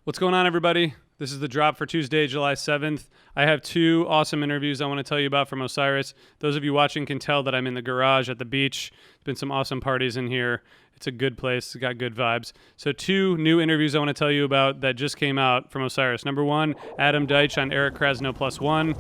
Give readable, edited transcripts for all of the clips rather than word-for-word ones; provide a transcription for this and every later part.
What's going on, everybody? This is the drop for Tuesday, July 7th. I have two awesome interviews I want to tell you about from Osiris. Those of you watching can tell that I'm in the garage at the beach. There's been some awesome parties in here. It's a good place. It's got good vibes. So two new interviews I want to tell you about that just came out from Osiris. Number one, Adam Deitch on Eric Krasno Plus One.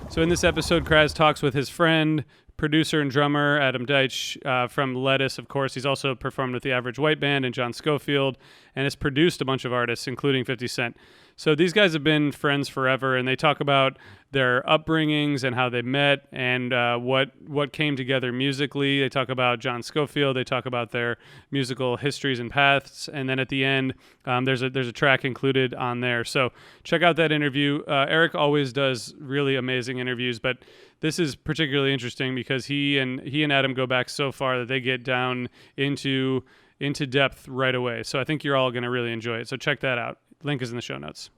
So in this episode, Kraz talks with his friend, producer and drummer Adam Deitch from Lettuce, of course. He's also performed with the Average White Band and John Schofield, and has produced a bunch of artists, including 50 Cent. So these guys have been friends forever, and they talk about their upbringings and how they met and what came together musically. They talk about John Schofield. They talk about their musical histories and paths, and then at the end, there's a track included on there. So check out that interview. Eric always does really amazing interviews, but this is particularly interesting because he and Adam go back so far that they get down into depth right away. So I think you're all going to really enjoy it. So check that out. Link is in the show notes.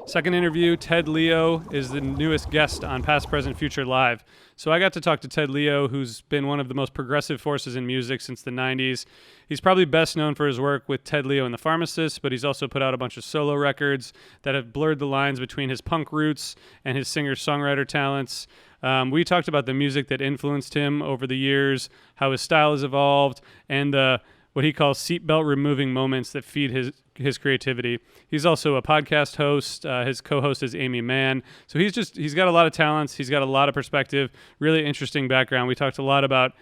Second interview, Ted Leo is the newest guest on Past, Present, Future Live. So I got to talk to Ted Leo, who's been one of the most progressive forces in music since the 90s. He's probably best known for his work with Ted Leo and the Pharmacists, but he's also put out a bunch of solo records that have blurred the lines between his punk roots and his singer-songwriter talents. We talked about the music that influenced him over the years, how his style has evolved, and what he calls seatbelt removing moments that feed his creativity. He's also a podcast host. His co-host is Amy Mann. So he's got a lot of talents. He's got a lot of perspective, really interesting background. We talked a lot about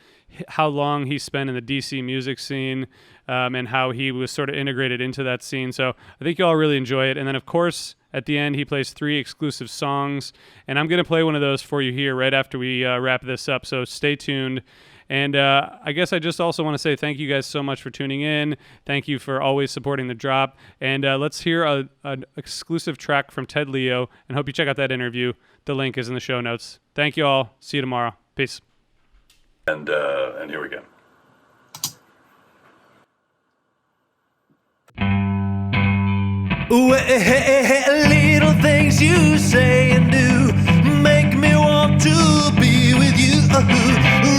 how long he spent in the DC music scene and how he was sort of integrated into that scene. So I think you all really enjoy it. And then, of course, at the end, he plays 3 exclusive songs. And I'm going to play one of those for you here right after we wrap this up. So stay tuned. And I guess I just also want to say thank you guys so much for tuning in. Thank you for always supporting the drop. And let's hear an exclusive track from Ted Leo, and hope you check out that interview. The link is in the show notes. Thank you all. See you tomorrow. Peace. And here we go. Well, little things you say and do make me want to be with you.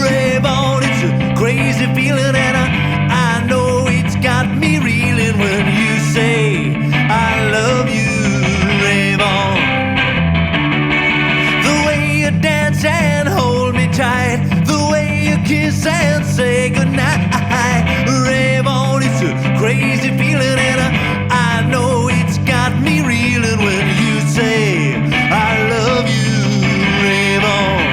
Rave on, it's a crazy feeling, and I know it's got me reeling when you say I love you. Rave on. The way you dance and hold me tight, the way you kiss and say goodnight. Rave on, it's a crazy feeling, and I know it's got me reeling when you say I love you. Rave on.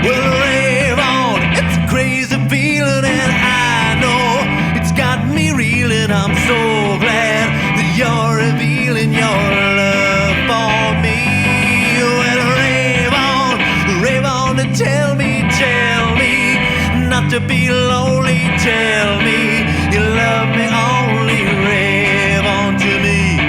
Well, rave on, it's a crazy feeling, and I know it's got me reeling. I'm so glad that you're revealing your love for me. Well, rave on and tell me not to be lonely. Tell me you love me only. Rave on to me.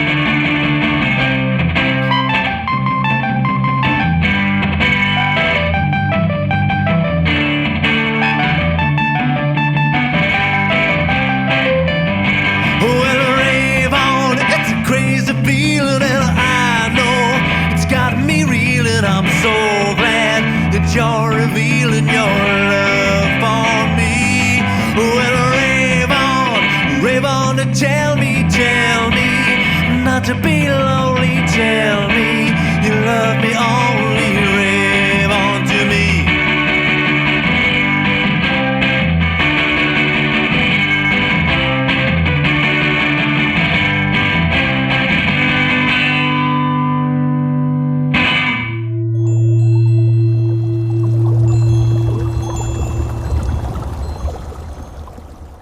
Well, rave on, it's a crazy feeling, and I know it's got me reeling. I'm so glad that you're revealing your love for me. Well, rave on to tell me not to be lonely. Tell